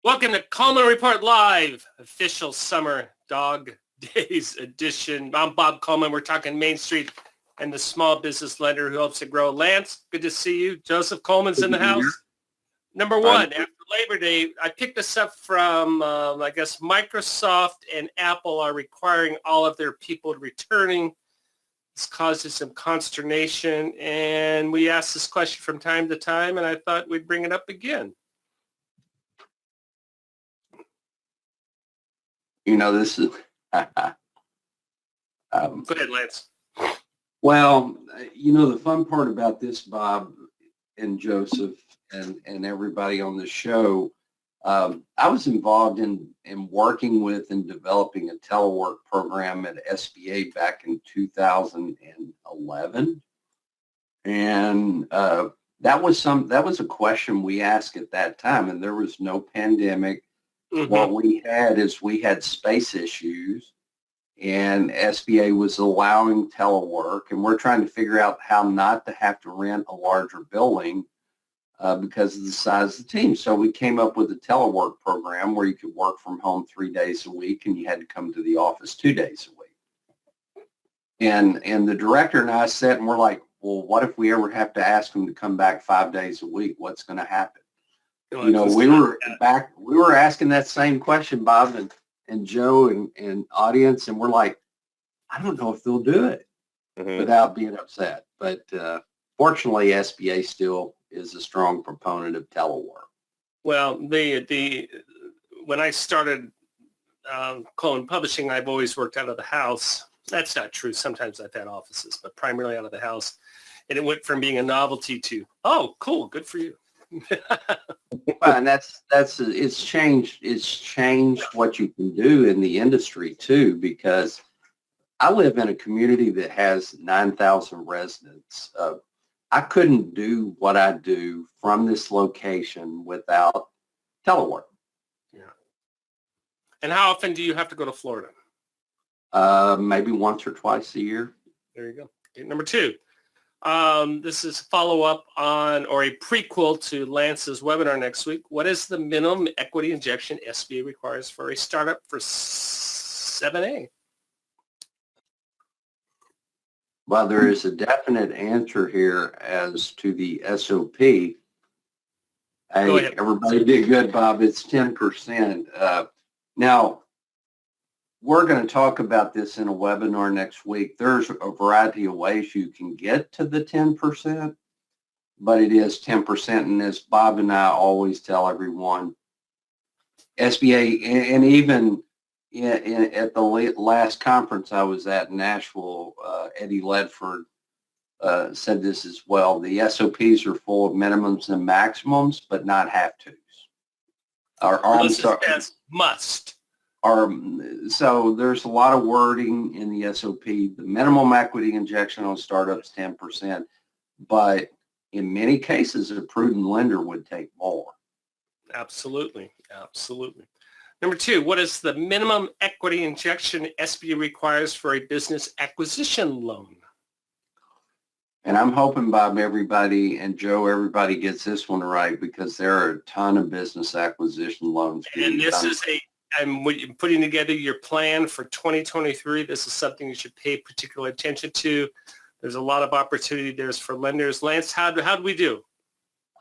Welcome to Coleman Report Live, official summer dog days edition. I'm Bob Coleman. We're talking Main Street and the small business lender who helps it grow. Lance, good to see you. Joseph Coleman's in the house. Number one, after Labor Day, I picked this up from, I guess, Microsoft and Apple are requiring all of their people returning. This causes some consternation, and we ask this question from time to time, and I thought we'd bring it up again. You know, this is, Go ahead, Lance. well, you know, the fun part about this, Bob and Joseph and everybody on the show, I was involved in working with and developing a telework program at SBA back in 2011. And that was a question we asked at that time, and there was no pandemic. Mm-hmm. What we had space issues, and SBA was allowing telework, and we're trying to figure out how not to have to rent a larger building because of the size of the team. So we came up with a telework program where you could work from home 3 days a week, and you had to come to the office 2 days a week. And the director and I sat and we're like, well, what if we ever have to ask them to come back 5 days a week? What's going to happen? You know, we were asking that same question, Bob and Joe and audience, and we're like, I don't know if they'll do it without being upset. But fortunately, SBA still is a strong proponent of telework. Well, when I started Coleman Publishing, I've always worked out of the house. That's not true. Sometimes I've had offices, but primarily out of the house. And it went from being a novelty to, oh, cool, good for you. Well, and it's changed what you can do in the industry too, because I live in a community that has 9,000 residents. I couldn't do what I do from this location without telework. Yeah. And how often do you have to go to Florida? Maybe once or twice a year. There you go. Okay, number two. This is a follow-up on or a prequel to Lance's webinar next week. What is the minimum equity injection SBA requires for a startup for 7A? Well, there is a definite answer here as to the SOP. Hey, everybody did good, Bob. It's 10%. Now, we're going to talk about this in a webinar next week. There's a variety of ways you can get to the 10%, but it is 10%. And as Bob and I always tell everyone, SBA, and even at the last conference I was at in Nashville, Eddie Ledford said this as well. The SOPs are full of minimums and maximums, but not have-tos. Must. So there's a lot of wording in the SOP. The minimum equity injection on startups 10%, but in many cases, a prudent lender would take more. Absolutely. Number two, what is the minimum equity injection SBA requires for a business acquisition loan? And I'm hoping, Bob, everybody, and Joe, everybody gets this one right, because there are a ton of business acquisition loans. And this is I'm putting together your plan for 2023. This is something you should pay particular attention to. There's a lot of opportunity there for lenders. Lance, how do we do?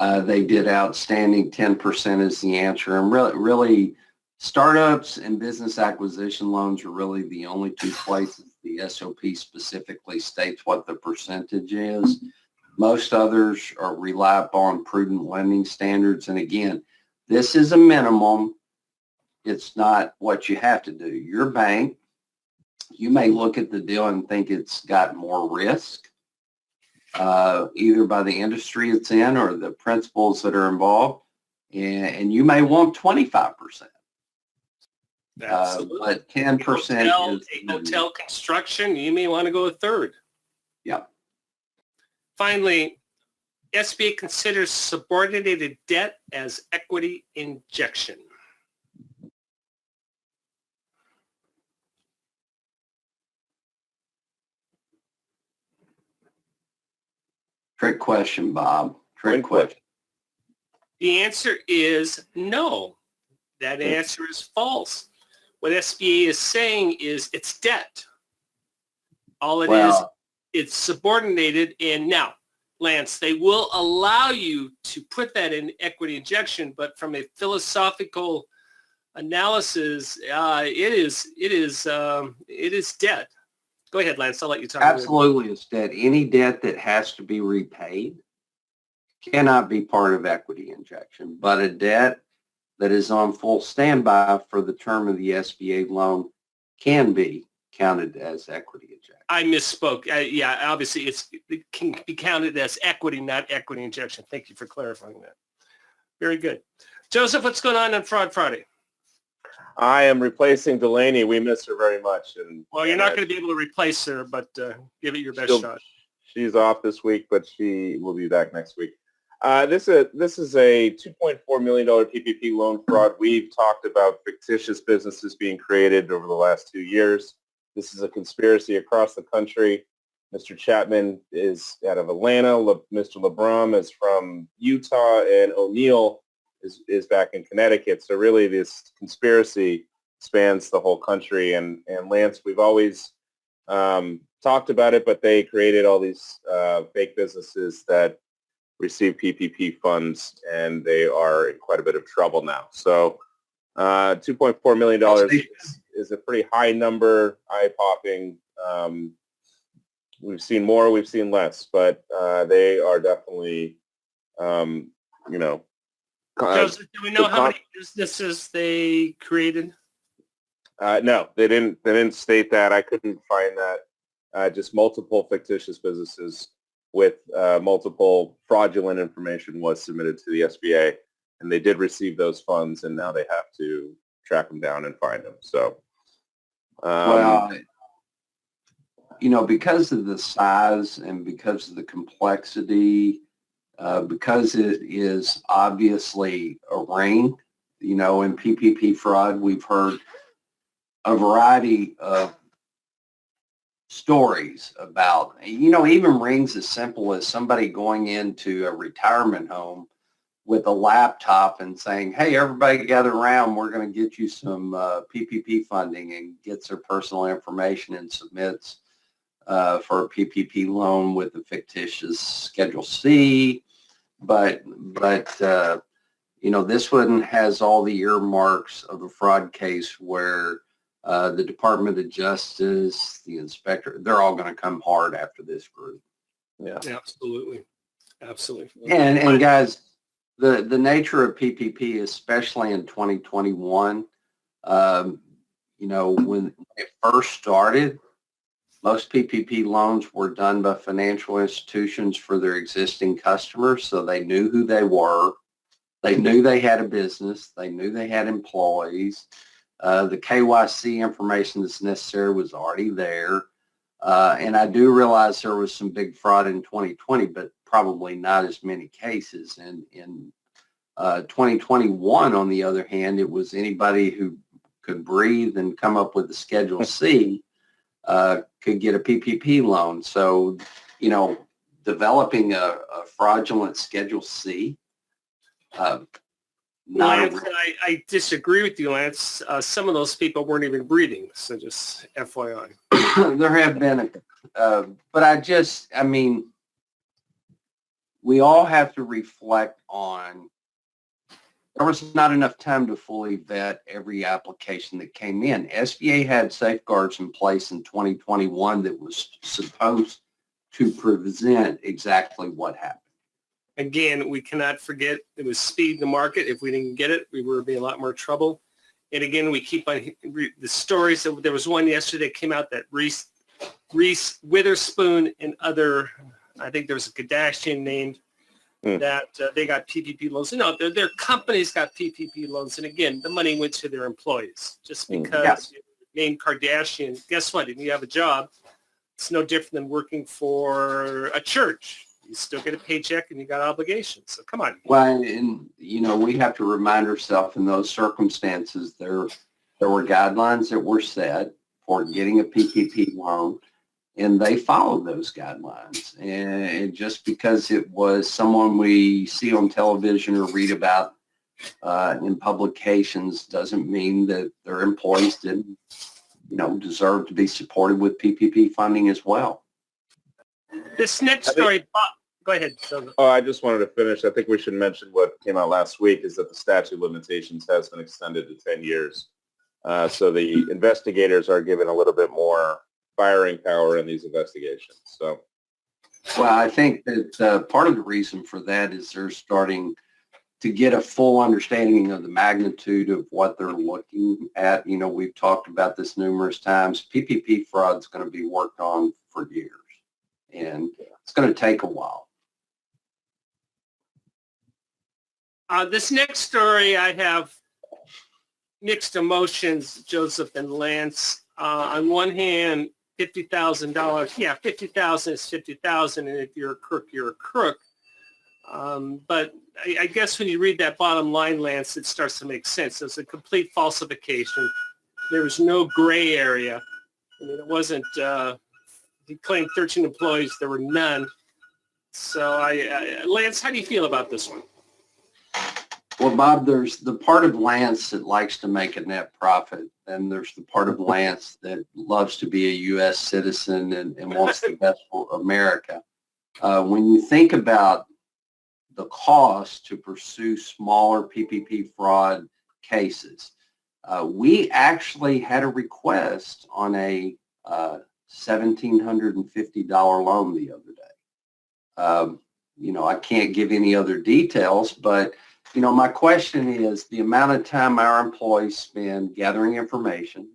They did outstanding. 10% is the answer. And really, startups and business acquisition loans are really the only two places the SOP specifically states what the percentage is. Most others rely upon prudent lending standards. And again, this is a minimum. It's not what you have to do. Your bank, you may look at the deal and think it's got more risk, either by the industry it's in or the principles that are involved, and you may want 25%. But 10% is a hotel construction. You may want to go a third. Yeah. Finally, SBA considers subordinated debt as equity injection. Trick question, Bob. Trick question. The answer is no. That answer is false. What SBA is saying is it's debt. All it is, it's subordinated. And now, Lance, they will allow you to put that in equity injection, but from a philosophical analysis, it is debt. Go ahead, Lance. I'll let you talk. Absolutely, it's debt. Any debt that has to be repaid cannot be part of equity injection, but a debt that is on full standby for the term of the SBA loan can be counted as equity injection. I misspoke. Yeah, obviously it can be counted as equity, not equity injection. Thank you for clarifying that. Very good. Joseph, what's going on Fraud Friday? I am replacing Delaney. We miss her very much. Well, you're not going to be able to replace her, but give it your best shot. She's off this week, but she will be back next week. This is a $2.4 million PPP loan fraud. We've talked about fictitious businesses being created over the last 2 years. This is a conspiracy across the country. Mr. Chapman is out of Atlanta. Mr. LeBron is from Utah, and O'Neill is back in Connecticut. So really, this conspiracy spans the whole country. And Lance, we've always talked about it, but they created all these fake businesses that receive PPP funds, and they are in quite a bit of trouble now. So $2.4 million is a pretty high number, eye-popping. We've seen more, we've seen less, but they are definitely, Joseph, do we know how many businesses they created? No, they didn't state that. I couldn't find that. Just multiple fictitious businesses with multiple fraudulent information was submitted to the SBA, and they did receive those funds, and now they have to track them down and find them. So, because of the size and because of the complexity, because it is obviously arranged, in PPP fraud, we've heard a variety of stories about, even rings as simple as somebody going into a retirement home with a laptop and saying, hey, everybody gather around, we're going to get you some PPP funding, and gets their personal information and submits for a PPP loan with a fictitious Schedule C. But this one has all the earmarks of a fraud case where the Department of Justice, the inspector, they're all going to come hard after this group. Yeah, absolutely. And guys, the nature of PPP, especially in 2021, when it first started, most PPP loans were done by financial institutions for their existing customers, so they knew who they were. They knew they had a business. They knew they had employees. The KYC information that's necessary was already there. And I do realize there was some big fraud in 2020, but probably not as many cases. And in 2021, on the other hand, it was anybody who could breathe and come up with a Schedule C could get a PPP loan. So, developing a fraudulent Schedule C, Lance, I disagree with you, Lance. Some of those people weren't even breathing, so just FYI. There have been, but we all have to reflect on, there was not enough time to fully vet every application that came in. SBA had safeguards in place in 2021 that was supposed to prevent exactly what happened. Again, we cannot forget it was speed in the market. If we didn't get it, we would be in a lot more trouble. And again, we keep on the stories. There was one yesterday that came out that Reese Witherspoon and other, I think there was a Kardashian named, that they got PPP loans. Their companies got PPP loans. And again, the money went to their employees. Just because you're named Kardashian, guess what? If you have a job, it's no different than working for a church. You still get a paycheck and you got obligations. So come on. Well, and we have to remind ourselves in those circumstances, there were guidelines that were set for getting a PPP loan, and they followed those guidelines. And just because it was someone we see on television or read about in publications doesn't mean that their employees didn't, deserve to be supported with PPP funding as well. This next story, go ahead. Oh, I just wanted to finish. I think we should mention what came out last week is that the statute of limitations has been extended to 10 years. So the investigators are given a little bit more firing power in these investigations. So, well, I think that part of the reason for that is they're starting to get a full understanding of the magnitude of what they're looking at. We've talked about this numerous times. PPP fraud is going to be worked on for years, and it's going to take a while. This next story, I have mixed emotions, Joseph and Lance. On one hand, $50,000. Yeah, 50,000 is 50,000, and if you're a crook, you're a crook. But I guess when you read that bottom line, Lance, it starts to make sense. It's a complete falsification. There was no gray area. I mean, it wasn't, he claimed 13 employees. There were none. So, Lance, how do you feel about this one? Well, Bob, there's the part of Lance that likes to make a net profit, and there's the part of Lance that loves to be a U.S. citizen and wants the best for America. When you think about the cost to pursue smaller PPP fraud cases, we actually had a request on a $1,750 loan the other day. I can't give any other details, but my question is the amount of time our employees spend gathering information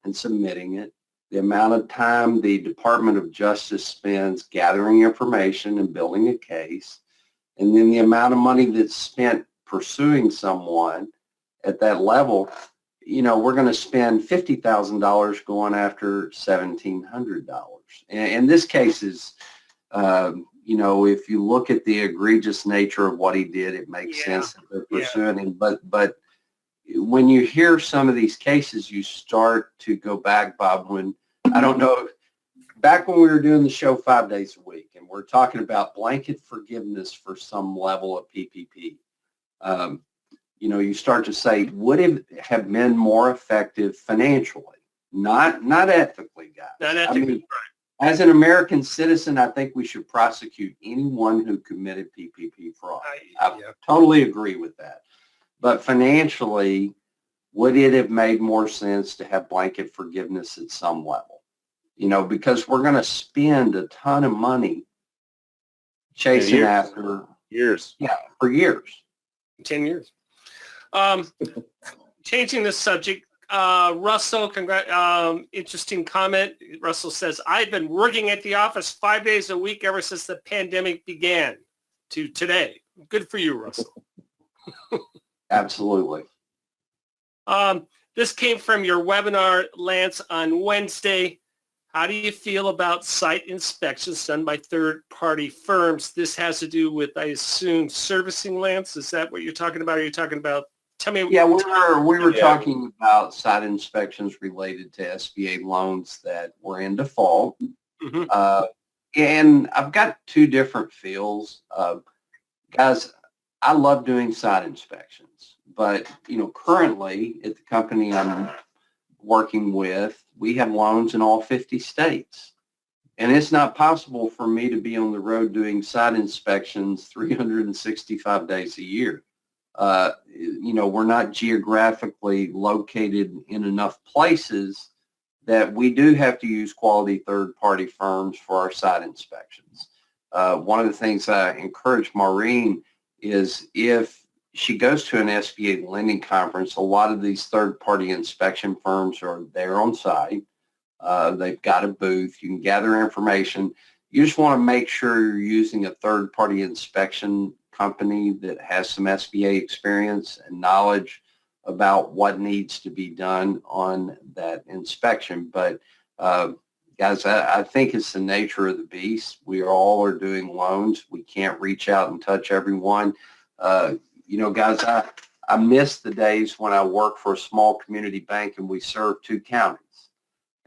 and submitting it, the amount of time the Department of Justice spends gathering information and building a case, and then the amount of money that's spent pursuing someone at that level. We're going to spend $50,000 going after $1,700. And this case is, if you look at the egregious nature of what he did, it makes sense that they're pursuing him. But when you hear some of these cases, you start to go back, Bob, back when we were doing the show 5 days a week, and we're talking about blanket forgiveness for some level of PPP. You start to say, would it have been more effective financially, not ethically, guys? Not ethically, right. As an American citizen, I think we should prosecute anyone who committed PPP fraud. I totally agree with that. But financially, would it have made more sense to have blanket forgiveness at some level? Because we're going to spend a ton of money chasing after years. Yeah, for years. 10 years. Changing the subject, Russell, interesting comment. Russell says, I've been working at the office 5 days a week ever since the pandemic began to today. Good for you, Russell. Absolutely. This came from your webinar, Lance, on Wednesday. How do you feel about site inspections done by third-party firms? This has to do with, I assume, servicing, Lance. Is that what you're talking about? Are you talking about? Tell me. Yeah, we were talking about site inspections related to SBA loans that were in default. Mm-hmm. And I've got two different feels. Guys, I love doing site inspections, but currently at the company I'm working with, we have loans in all 50 states. And it's not possible for me to be on the road doing site inspections 365 days a year. We're not geographically located in enough places that we do have to use quality third-party firms for our site inspections. One of the things I encourage Maureen is if she goes to an SBA lending conference, a lot of these third-party inspection firms are there on site. They've got a booth. You can gather information. You just want to make sure you're using a third-party inspection company that has some SBA experience and knowledge about what needs to be done on that inspection. But guys, I think it's the nature of the beast. We all are doing loans. We can't reach out and touch everyone. Guys, I miss the days when I worked for a small community bank and we served 2 counties.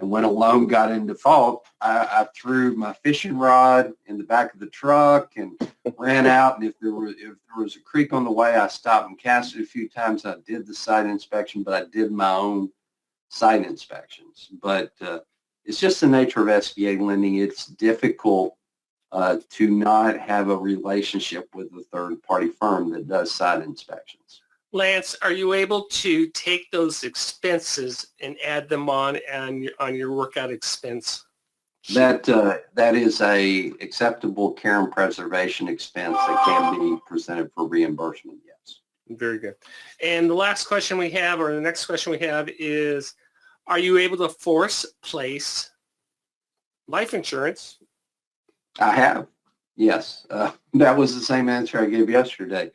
And when a loan got in default, I threw my fishing rod in the back of the truck and ran out. And if there was a creek on the way, I stopped and cast it a few times. I did the site inspection, but I did my own site inspections. But it's just the nature of SBA lending. It's difficult to not have a relationship with a third-party firm that does site inspections. Lance, are you able to take those expenses and add them on your workout expense? That is a acceptable care and preservation expense that can be presented for reimbursement, yes. Very good. And the last question we have, or the next question we have is, are you able to force place life insurance? I have, yes. That was the same answer I gave yesterday.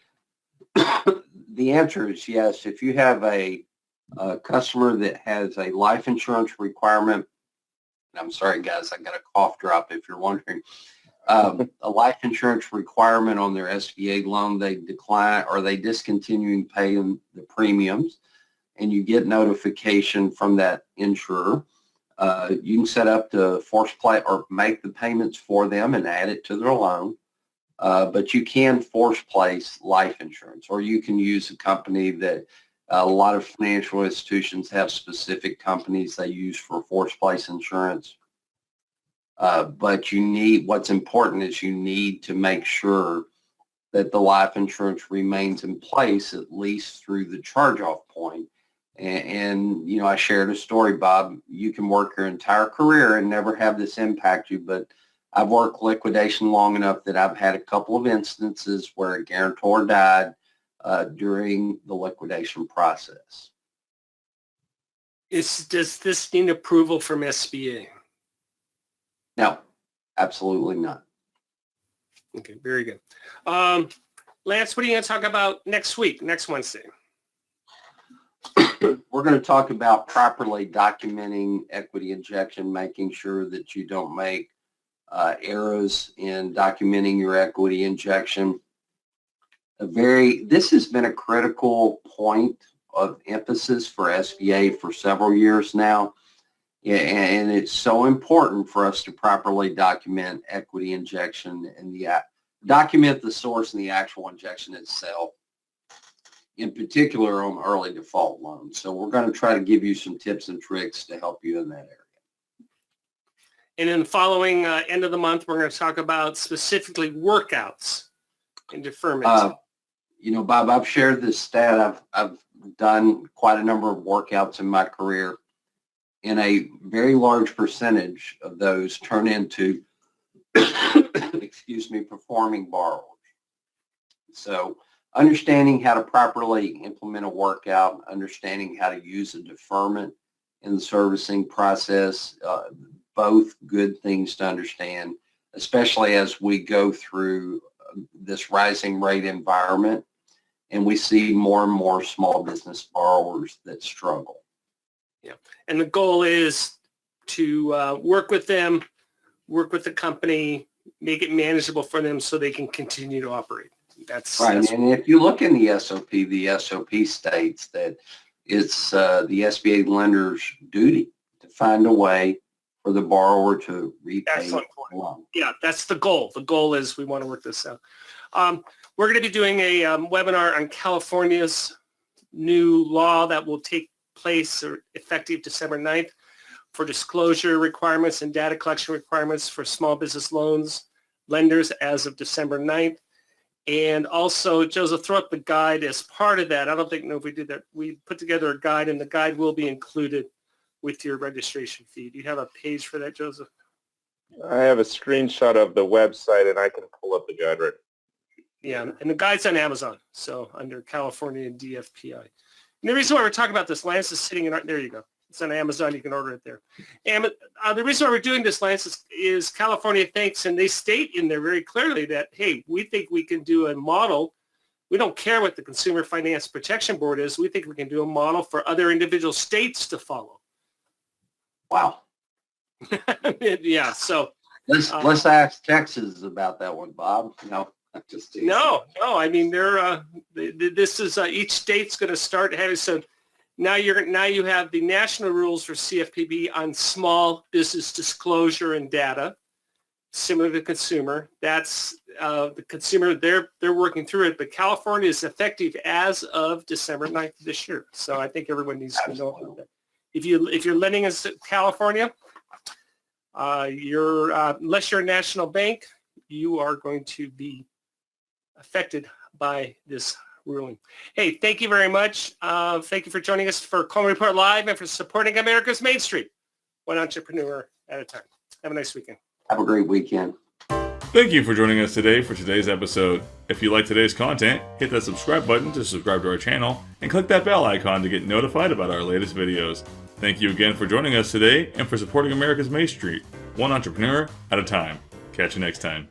The answer is yes. If you have a customer that has a life insurance requirement, and I'm sorry, guys, I got a cough drop if you're wondering, a life insurance requirement on their SBA loan, they decline or they discontinuing paying the premiums, and you get notification from that insurer. You can set up to force play or make the payments for them and add it to their loan. But you can force place life insurance, or you can use a company that a lot of financial institutions have specific companies they use for force place insurance. But what's important is you need to make sure that the life insurance remains in place at least through the charge-off point. And, you know, I shared a story, Bob. You can work your entire career and never have this impact you, but I've worked liquidation long enough that I've had a couple of instances where a guarantor died during the liquidation process. Does this need approval from SBA? No, absolutely not. Okay, very good. Lance, what are you going to talk about next week, next Wednesday? We're going to talk about properly documenting equity injection, making sure that you don't make errors in documenting your equity injection. This has been a critical point of emphasis for SBA for several years now. Yeah, and it's so important for us to properly document equity injection and document the source and the actual injection itself, in particular on early default loans. So we're going to try to give you some tips and tricks to help you in that area. And in the following end of the month, we're going to talk about specifically workouts and deferment. You know, Bob, I've shared this stat. I've done quite a number of workouts in my career, and a very large percentage of those turn into, performing borrowers. So understanding how to properly implement a workout, understanding how to use a deferment in the servicing process, both good things to understand, especially as we go through this rising rate environment and we see more and more small business borrowers that struggle. Yeah, and the goal is to work with them, work with the company, make it manageable for them so they can continue to operate. That's and if you look in the SOP states that it's the SBA lender's duty to find a way for the borrower to repay the loan. Yeah, that's the goal. The goal is we want to work this out. We're going to be doing a webinar on California's new law that will take place or effective December 9th for disclosure requirements and data collection requirements for small business loans lenders as of December 9th. And also, Joseph, throw up the guide as part of that. I don't know if we did that. We put together a guide, and the guide will be included with your registration fee. Do you have a page for that, Joseph? I have a screenshot of the website, and I can pull up the guide right. Yeah, and the guide's on Amazon, so under California and DFPI. And the reason why we're talking about this, Lance is sitting in, there you go. It's on Amazon. You can order it there. And the reason why we're doing this, Lance, is California thinks, and they state in there very clearly that, hey, we think we can do a model. We don't care what the Consumer Finance Protection Board is. We think we can do a model for other individual states to follow. Wow. Yeah, so. Let's ask Texas about that one, Bob. No, I mean, this is each state's going to start having some. Now you have the national rules for CFPB on small business disclosure and data, similar to consumer. That's the consumer. They're working through it, but California is effective as of December 9th of this year. So I think everyone needs to know about that. If you're lending in California, unless you're a national bank, you are going to be affected by this ruling. Hey, thank you very much. Thank you for joining us for Coleman Report Live and for supporting America's Main Street, one entrepreneur at a time. Have a nice weekend. Have a great weekend. Thank you for joining us today for today's episode. If you like today's content, hit that subscribe button to subscribe to our channel and click that bell icon to get notified about our latest videos. Thank you again for joining us today and for supporting America's Main Street, one entrepreneur at a time. Catch you next time.